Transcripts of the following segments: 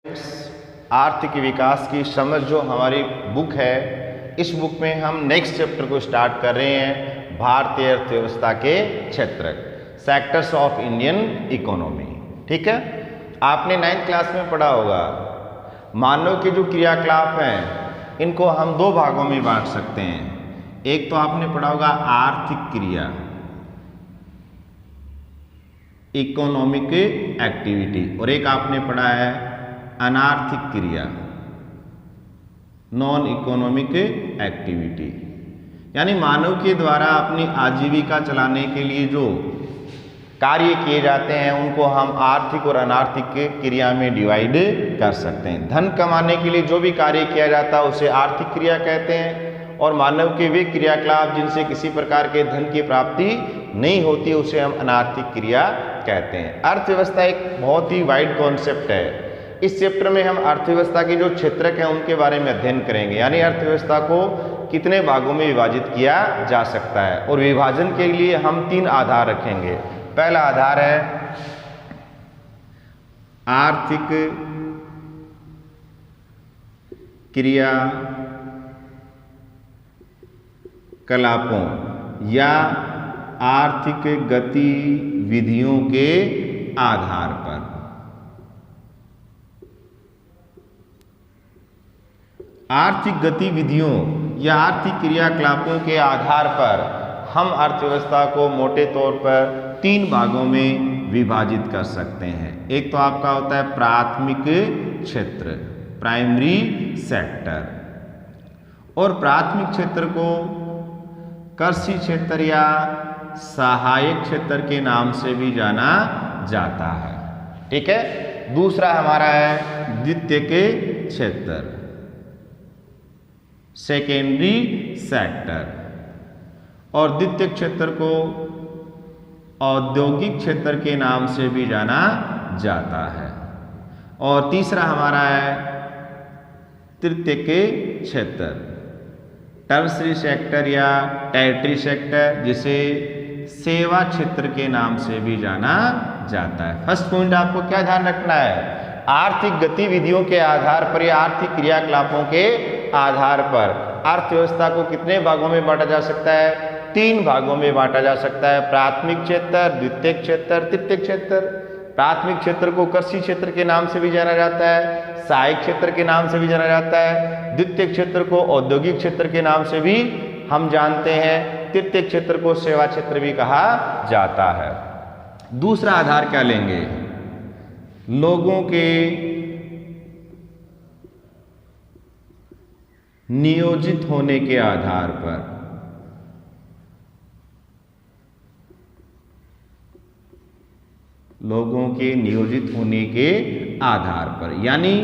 आर्थिक विकास की समझ जो हमारी बुक है, इस बुक में हम नेक्स्ट चैप्टर को स्टार्ट कर रहे हैं, भारतीय अर्थव्यवस्था के क्षेत्र, सेक्टर्स ऑफ इंडियन इकोनॉमी। ठीक है, आपने 9th क्लास में पढ़ा होगा मानव के जो क्रियाकलाप हैं इनको हम दो भागों में बांट सकते हैं। एक तो आपने पढ़ा होगा आर्थिक क्रिया, इकोनॉमिक एक्टिविटी, और एक आपने पढ़ा है अनार्थिक क्रिया, नॉन इकोनॉमिक एक्टिविटी। यानी मानव के द्वारा अपनी आजीविका चलाने के लिए जो कार्य किए जाते हैं उनको हम आर्थिक और अनार्थिक क्रिया में डिवाइड कर सकते हैं। धन कमाने के लिए जो भी कार्य किया जाता है उसे आर्थिक क्रिया कहते हैं, और मानव के वे क्रियाकलाप जिनसे किसी प्रकार के धन की प्राप्ति नहीं होती उसे हम अनार्थिक क्रिया कहते हैं। अर्थव्यवस्था एक बहुत ही वाइड कॉन्सेप्ट है। इस चैप्टर में हम अर्थव्यवस्था के जो क्षेत्रक हैं उनके बारे में अध्ययन करेंगे, यानी अर्थव्यवस्था को कितने भागों में विभाजित किया जा सकता है, और विभाजन के लिए हम 3 आधार रखेंगे। पहला आधार है आर्थिक क्रिया कलापों या आर्थिक गतिविधियों के आधार पर। आर्थिक गतिविधियों या आर्थिक क्रियाकलापों के आधार पर हम अर्थव्यवस्था को मोटे तौर पर 3 भागों में विभाजित कर सकते हैं। एक तो आपका होता है प्राथमिक क्षेत्र, प्राइमरी सेक्टर, और प्राथमिक क्षेत्र को कृषि क्षेत्र या सहायक क्षेत्र के नाम से भी जाना जाता है। ठीक है, दूसरा हमारा है द्वितीयक क्षेत्र, सेकेंडरी सेक्टर, और द्वितीयक क्षेत्र को औद्योगिक क्षेत्र के नाम से भी जाना जाता है। और तीसरा हमारा है तृतीयक क्षेत्र, टर्शरी सेक्टर या टेरिटरी सेक्टर, जिसे सेवा क्षेत्र के नाम से भी जाना जाता है। फर्स्ट पॉइंट आपको क्या ध्यान रखना है, आर्थिक गतिविधियों के आधार पर या आर्थिक क्रियाकलापों के आधार पर अर्थव्यवस्था को कितने भागों में बांटा जा सकता है? 3 भागों में बांटा जा सकता है, प्राथमिक क्षेत्र, द्वितीयक क्षेत्र, तृतीयक क्षेत्र। प्राथमिक क्षेत्र को कृषि क्षेत्र के नाम से भी जाना जाता है, सहायक क्षेत्र के नाम से भी जाना जाता है, द्वितीयक क्षेत्र को औद्योगिक क्षेत्र के नाम से भी हम जानते हैं, तृतीयक क्षेत्र को सेवा क्षेत्र भी कहा जाता है। दूसरा आधार क्या लेंगे, लोगों के नियोजित होने के आधार पर। लोगों के नियोजित होने के आधार पर, यानी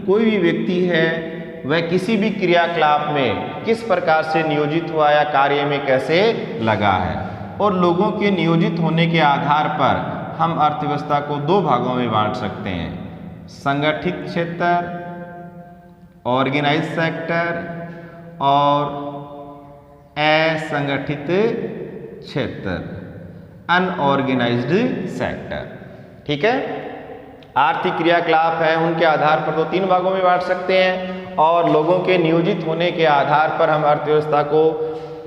कोई भी व्यक्ति है वह किसी भी क्रियाकलाप में किस प्रकार से नियोजित हुआ या कार्य में कैसे लगा है, और लोगों के नियोजित होने के आधार पर हम अर्थव्यवस्था को 2 भागों में बांट सकते हैं, संगठित क्षेत्र, ऑर्गेनाइज सेक्टर, और असंगठित क्षेत्र, अनऑर्गेनाइज्ड सेक्टर। ठीक है, आर्थिक क्रियाकलाप है उनके आधार पर तो 3 भागों में बांट सकते हैं, और लोगों के नियोजित होने के आधार पर हम अर्थव्यवस्था को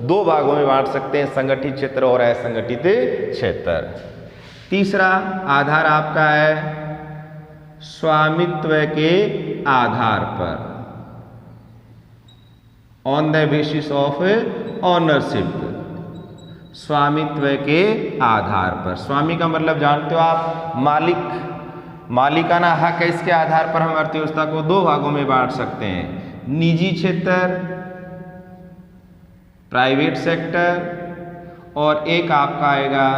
2 भागों में बांट सकते हैं, संगठित क्षेत्र और असंगठित क्षेत्र। तीसरा आधार आपका है स्वामित्व के आधार पर, on the basis of ownership, स्वामित्व के आधार पर। स्वामी का मतलब जानते हो आप, मालिक, मालिकाना हक है, इसके आधार पर हम अर्थव्यवस्था को 2 भागों में बांट सकते हैं, निजी क्षेत्र, प्राइवेट सेक्टर, और एक आपका आएगा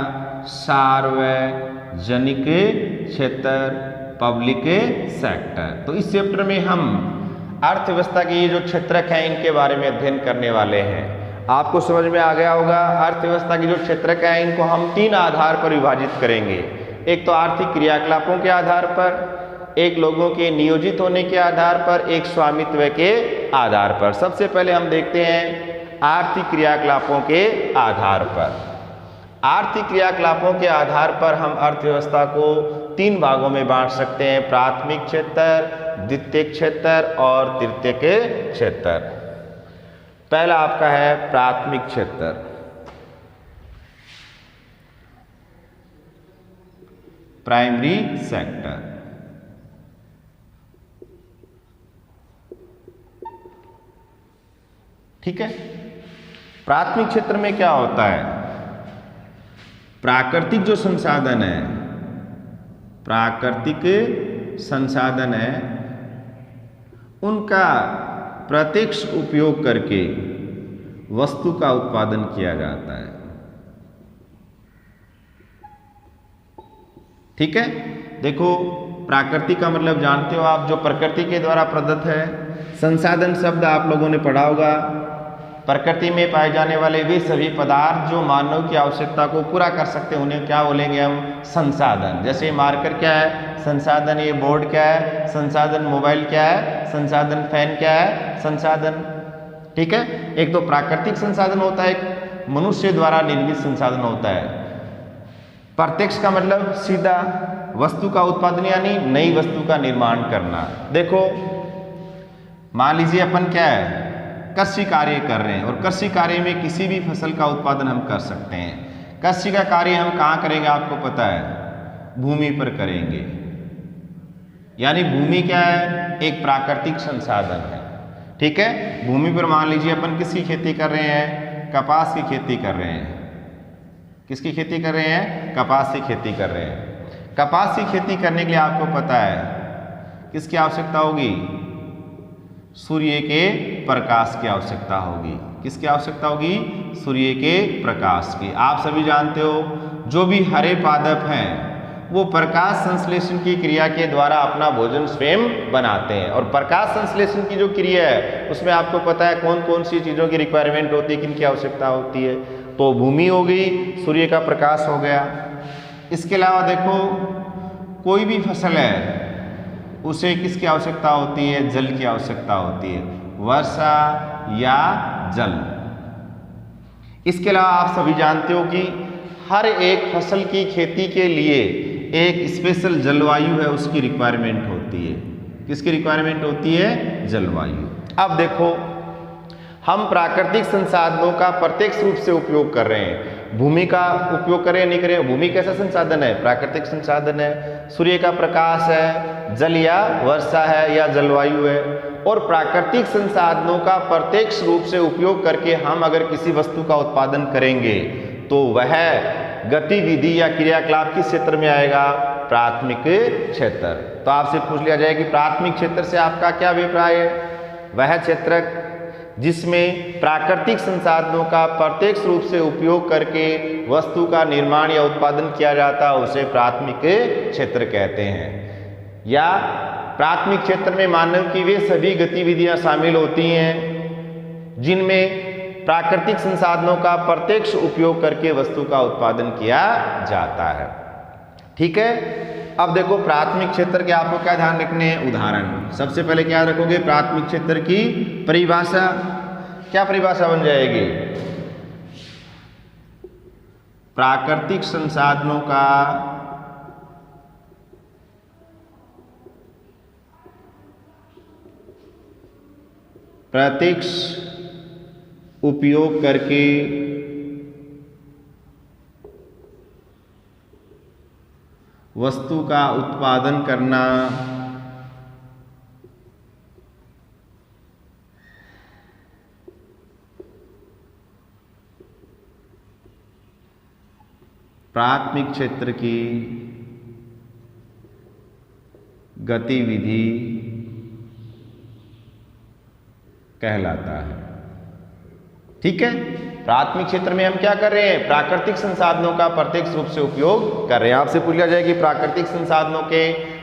सार्वजनिक क्षेत्र, पब्लिक सेक्टर। तो इस चैप्टर में हम अर्थव्यवस्था के ये जो क्षेत्रक हैं इनके बारे में अध्ययन करने वाले हैं। आपको समझ में आ गया होगा, अर्थव्यवस्था के जो क्षेत्रक हैं इनको हम 3 आधार पर विभाजित करेंगे। एक तो आर्थिक क्रियाकलापों के आधार पर, एक लोगों के नियोजित होने के आधार पर, एक स्वामित्व के आधार पर। सबसे पहले हम देखते हैं आर्थिक क्रियाकलापों के आधार पर। आर्थिक क्रियाकलापों के आधार पर हम अर्थव्यवस्था को 3 भागों में बांट सकते हैं, प्राथमिक क्षेत्र, द्वितीयक क्षेत्र और तृतीयक क्षेत्र। पहला आपका है प्राथमिक क्षेत्र। Primary sector. ठीक है, प्राथमिक क्षेत्र में क्या होता है? प्राकृतिक जो संसाधन है, प्राकृतिक संसाधन है, उनका प्रत्यक्ष उपयोग करके वस्तु का उत्पादन किया जाता है। ठीक है, देखो प्राकृतिक का मतलब जानते हो आप, जो प्रकृति के द्वारा प्रदत्त है। संसाधन शब्द आप लोगों ने पढ़ा होगा। प्रकृति में पाए जाने वाले वे सभी पदार्थ जो मानव की आवश्यकता को पूरा कर सकते हैं, उन्हें क्या बोलेंगे हम? संसाधन। जैसे मार्कर क्या है? संसाधन। ये बोर्ड क्या है? संसाधन। मोबाइल क्या है? संसाधन। फैन क्या है? संसाधन। ठीक है, एक तो प्राकृतिक संसाधन होता है, एक मनुष्य द्वारा निर्मित संसाधन होता है। प्रत्यक्ष का मतलब सीधा वस्तु का उत्पादन यानी नई वस्तु का निर्माण करना। देखो मान लीजिए अपन क्या है, कृषि कार्य कर रहे हैं और कृषि कार्य में किसी भी फसल का उत्पादन हम कर सकते हैं। कृषि का कार्य हम कहाँ करेंगे आपको पता है? भूमि पर करेंगे। यानी भूमि क्या है? एक प्राकृतिक संसाधन है। ठीक है, भूमि पर मान लीजिए अपन किसकी खेती कर रहे हैं? कपास की खेती कर रहे हैं। किसकी खेती कर रहे हैं? कपास की खेती कर रहे हैं। कपास की खेती करने के लिए आपको पता है किसकी आवश्यकता होगी? सूर्य के प्रकाश की आवश्यकता होगी। किसकी आवश्यकता होगी? सूर्य के प्रकाश की। आप सभी जानते हो जो भी हरे पादप हैं वो प्रकाश संश्लेषण की क्रिया के द्वारा अपना भोजन स्वयं बनाते हैं। और प्रकाश संश्लेषण की जो क्रिया है उसमें आपको पता है कौन कौन सी चीज़ों की रिक्वायरमेंट होती है, किन की आवश्यकता होती है? तो भूमि हो गई, सूर्य का प्रकाश हो गया। इसके अलावा देखो कोई भी फसल है उसे किसकी आवश्यकता होती है? जल की आवश्यकता होती है, वर्षा या जल। इसके अलावा आप सभी जानते हो कि हर एक फसल की खेती के लिए एक स्पेशल जलवायु है, उसकी रिक्वायरमेंट होती है। किसकी रिक्वायरमेंट होती है? जलवायु। अब देखो हम प्राकृतिक संसाधनों का प्रत्यक्ष रूप से उपयोग कर रहे हैं। भूमि का उपयोग करें नहीं करें, भूमि कैसा संसाधन है? प्राकृतिक संसाधन है। सूर्य का प्रकाश है, जल या वर्षा है या जलवायु है। और प्राकृतिक संसाधनों का प्रत्यक्ष रूप से उपयोग करके हम अगर किसी वस्तु का उत्पादन करेंगे तो वह गतिविधि या क्रियाकलाप किस क्षेत्र में आएगा? प्राथमिक क्षेत्र। तो आपसे पूछ लिया जाए कि प्राथमिक क्षेत्र से आपका क्या अभिप्राय है? वह क्षेत्र जिसमें प्राकृतिक संसाधनों का प्रत्यक्ष रूप से उपयोग करके वस्तु का निर्माण या उत्पादन किया जाता है उसे प्राथमिक क्षेत्र कहते हैं। या प्राथमिक क्षेत्र में मानव की वे सभी गतिविधियां शामिल होती हैं जिनमें प्राकृतिक संसाधनों का प्रत्यक्ष उपयोग करके वस्तु का उत्पादन किया जाता है। ठीक है, अब देखो प्राथमिक क्षेत्र के आपको क्या ध्यान रखने हैं? उदाहरण। सबसे पहले क्या रखोगे? प्राथमिक क्षेत्र की परिभाषा। क्या परिभाषा बन जाएगी? प्राकृतिक संसाधनों का प्रत्यक्ष उपयोग करके वस्तु का उत्पादन करना प्राथमिक क्षेत्र की गतिविधि कहलाता है। ठीक है, प्राथमिक क्षेत्र में हम क्या कर रहे हैं? प्राकृतिक संसाधनों का प्रत्यक्ष रूप से उपयोग कर रहे हैं। आपसे पूछा जाए कि प्राकृतिक संसाधनों के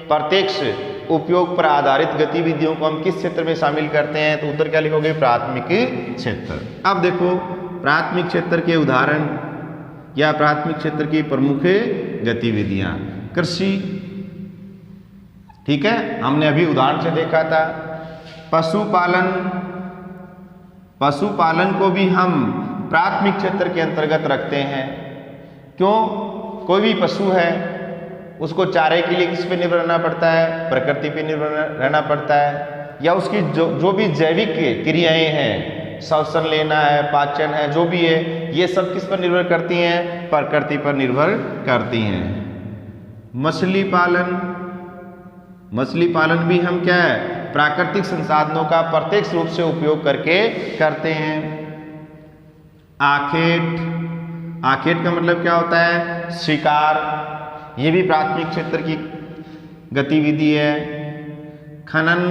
प्रत्यक्ष उपयोग पर आधारित गतिविधियों को हम किस क्षेत्र में शामिल करते हैं? तो उत्तर क्या लिखोगे? प्राथमिक क्षेत्र। अब देखो प्राथमिक क्षेत्र के उदाहरण या प्राथमिक क्षेत्र की प्रमुख गतिविधियां। कृषि, ठीक है, हमने अभी उदाहरण से देखा था। पशुपालन, पशुपालन को भी हम प्राथमिक क्षेत्र के अंतर्गत रखते हैं। क्यों? कोई भी पशु है उसको चारे के लिए किस पे निर्भर रहना पड़ता है? प्रकृति पे निर्भर रहना पड़ता है। या उसकी जो भी जैविक क्रियाएं हैं, श्वसन लेना है, पाचन है, जो भी है, ये सब किस पर निर्भर करती हैं? प्रकृति पर निर्भर करती हैं। मछली पालन भी हम क्या है? प्राकृतिक संसाधनों का प्रत्यक्ष रूप से उपयोग करके करते हैं। आखेट का मतलब क्या होता है? शिकार, ये भी प्राथमिक क्षेत्र की गतिविधि है। खनन,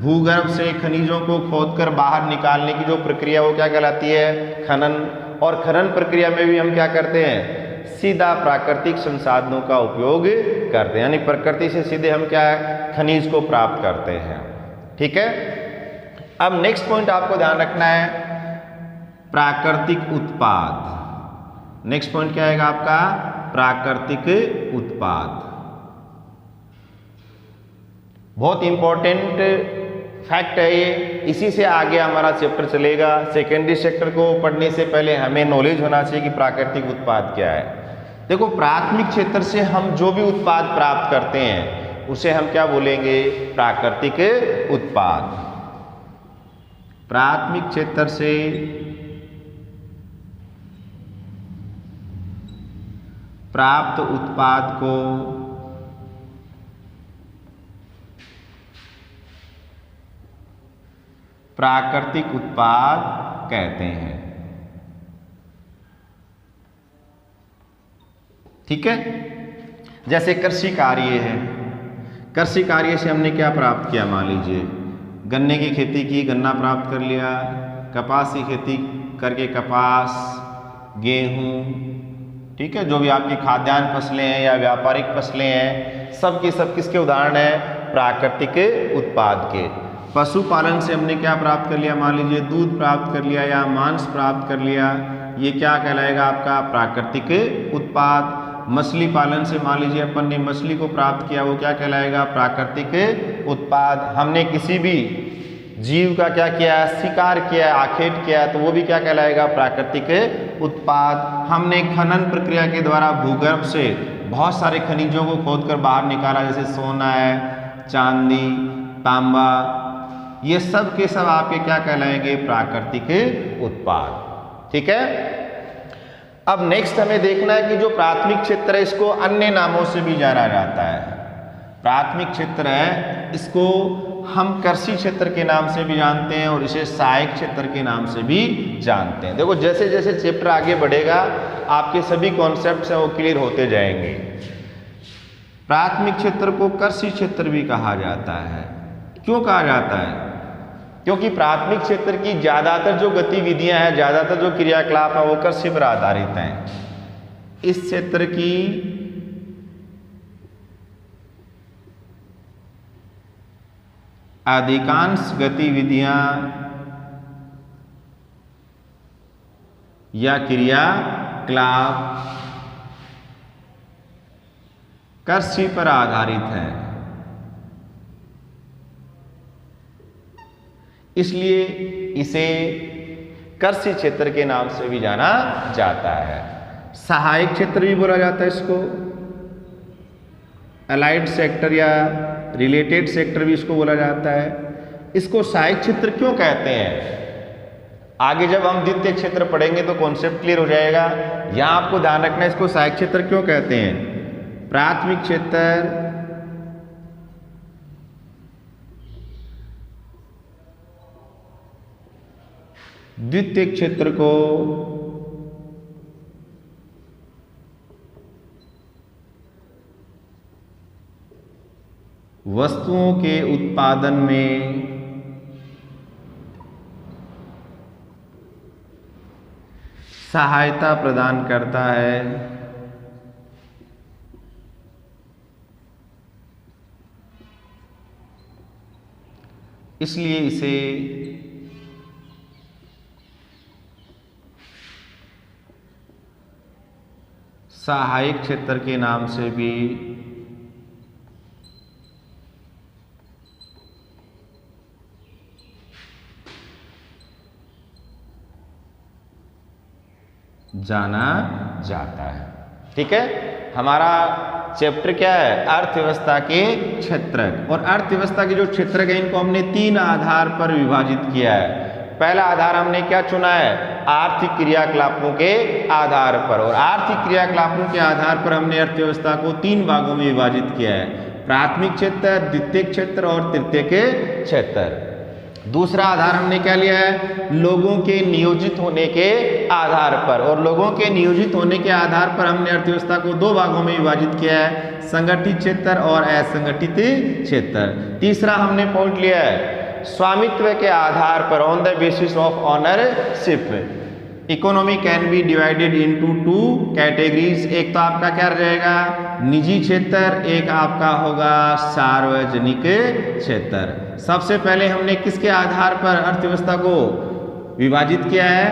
भूगर्भ से खनिजों को खोदकर बाहर निकालने की जो प्रक्रिया, वो क्या कहलाती है? खनन। और खनन प्रक्रिया में भी हम क्या करते हैं? सीधा प्राकृतिक संसाधनों का उपयोग करते हैं, यानी प्रकृति से सीधे हम क्या है? खनिज को प्राप्त करते हैं। ठीक है। अब नेक्स्ट पॉइंट आपको ध्यान रखना है, प्राकृतिक उत्पाद। नेक्स्ट पॉइंट क्या आएगा आपका? प्राकृतिक उत्पाद। बहुत इंपॉर्टेंट फैक्ट है ये, इसी से आगे हमारा चैप्टर चलेगा। सेकेंडरी सेक्टर को पढ़ने से पहले हमें नॉलेज होना चाहिए कि प्राकृतिक उत्पाद क्या है। देखो, प्राथमिक क्षेत्र से हम जो भी उत्पाद प्राप्त करते हैं उसे हम क्या बोलेंगे? प्राकृतिक उत्पाद। प्राथमिक क्षेत्र से प्राप्त उत्पाद को प्राकृतिक उत्पाद कहते हैं। ठीक है। जैसे कृषि कार्य है, कृषि कार्य से हमने क्या प्राप्त किया? मान लीजिए गन्ने की खेती की, गन्ना प्राप्त कर लिया। कपास की खेती करके कपास, गेहूँ, ठीक है, जो भी आपकी खाद्यान्न फसलें हैं या व्यापारिक फसलें हैं, सब की सब किसके उदाहरण हैं? प्राकृतिक उत्पाद के। पशुपालन से हमने क्या प्राप्त कर लिया? मान लीजिए दूध प्राप्त कर लिया या मांस प्राप्त कर लिया, ये क्या कहलाएगा आपका? प्राकृतिक उत्पाद। मछली पालन से मान लीजिए अपन ने मछली को प्राप्त किया, वो क्या कहलाएगा? प्राकृतिक उत्पाद। हमने किसी भी जीव का क्या किया? शिकार किया, आखेट किया, तो वो भी क्या कहलाएगा? प्राकृतिक उत्पाद। हमने खनन प्रक्रिया के द्वारा भूगर्भ से बहुत सारे खनिजों को खोदकर बाहर निकाला, जैसे सोना है, चांदी, तांबा, ये सब के सब आपके क्या कहलाएंगे? प्राकृतिक उत्पाद। ठीक है। अब नेक्स्ट हमें देखना है कि जो प्राथमिक क्षेत्र है इसको अन्य नामों से भी जाना जाता है। प्राथमिक क्षेत्र है, इसको हम कृषि क्षेत्र के नाम से भी जानते हैं और इसे सहायक क्षेत्र के नाम से भी जानते हैं। देखो, जैसे जैसे चैप्टर आगे बढ़ेगा आपके सभी कॉन्सेप्ट्स हैं वो क्लियर होते जाएंगे। प्राथमिक क्षेत्र को कृषि क्षेत्र भी कहा जाता है। क्यों कहा जाता है? क्योंकि प्राथमिक क्षेत्र की ज़्यादातर जो गतिविधियां हैं, ज़्यादातर जो क्रियाकलाप है वो कृषि पर आधारित हैं। इस क्षेत्र की अधिकांश गतिविधियां या क्रियाकलाप कृषि पर आधारित हैं। इसलिए इसे कृषि क्षेत्र के नाम से भी जाना जाता है। सहायक क्षेत्र भी बोला जाता है इसको, अलाइड सेक्टर या रिलेटेड सेक्टर भी इसको बोला जाता है। इसको सहायक क्षेत्र क्यों कहते हैं? आगे जब हम द्वितीय क्षेत्र पढ़ेंगे तो कॉन्सेप्ट क्लियर हो जाएगा। यहां आपको ध्यान रखना है, इसको सहायक क्षेत्र क्यों कहते हैं? प्राथमिक क्षेत्र द्वितीय क्षेत्र को वस्तुओं के उत्पादन में सहायता प्रदान करता है। इसलिए इसे सहायक क्षेत्र के नाम से भी जाना जाता है। ठीक है, हमारा चैप्टर क्या है? अर्थव्यवस्था के क्षेत्रक। और अर्थव्यवस्था के जो क्षेत्रक है इनको हमने 3 आधार पर विभाजित किया है। पहला आधार हमने क्या चुना है? आर्थिक क्रियाकलापों के आधार पर। और आर्थिक क्रियाकलापों के आधार पर हमने अर्थव्यवस्था को 3 भागों में विभाजित किया है, प्राथमिक क्षेत्र, द्वितीयक क्षेत्र और तृतीयक क्षेत्र। दूसरा आधार हमने क्या लिया है? लोगों के नियोजित होने के आधार पर। और लोगों के नियोजित होने के आधार पर हमने अर्थव्यवस्था को 2 भागों में विभाजित किया है, संगठित क्षेत्र और असंगठित क्षेत्र। तीसरा हमने पॉइंट लिया है स्वामित्व के आधार पर, on the basis of ownership. Economy can be divided into 2 categories. एक तो आपका क्या रहेगा? निजी क्षेत्र, एक आपका होगा सार्वजनिक क्षेत्र। सबसे पहले हमने किसके आधार पर अर्थव्यवस्था को विभाजित किया है?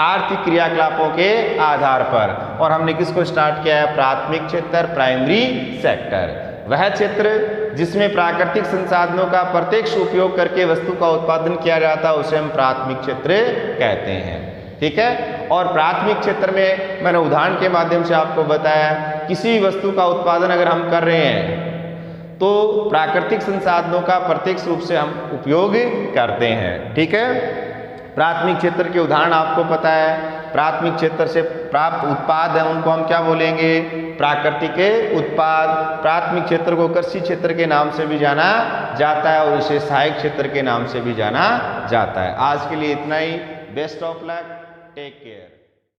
आर्थिक क्रियाकलापों के आधार पर। और हमने किसको स्टार्ट किया है? प्राथमिक क्षेत्र, प्राइमरी सेक्टर। वह क्षेत्र जिसमें प्राकृतिक संसाधनों का प्रत्यक्ष उपयोग करके वस्तु का उत्पादन किया जाता है उसे हम प्राथमिक क्षेत्र कहते हैं। ठीक है। और प्राथमिक क्षेत्र में मैंने उदाहरण के माध्यम से आपको बताया, किसी वस्तु का उत्पादन अगर हम कर रहे हैं तो प्राकृतिक संसाधनों का प्रत्यक्ष रूप से हम उपयोग करते हैं। ठीक है। प्राथमिक क्षेत्र के उदाहरण आपको पता है, प्राथमिक क्षेत्र से प्राप्त उत्पाद है उनको हम क्या बोलेंगे? प्राकृतिक उत्पाद। प्राथमिक क्षेत्र को कृषि क्षेत्र के नाम से भी जाना जाता है और इसे सहायक क्षेत्र के नाम से भी जाना जाता है। आज के लिए इतना ही। Best of luck, take care.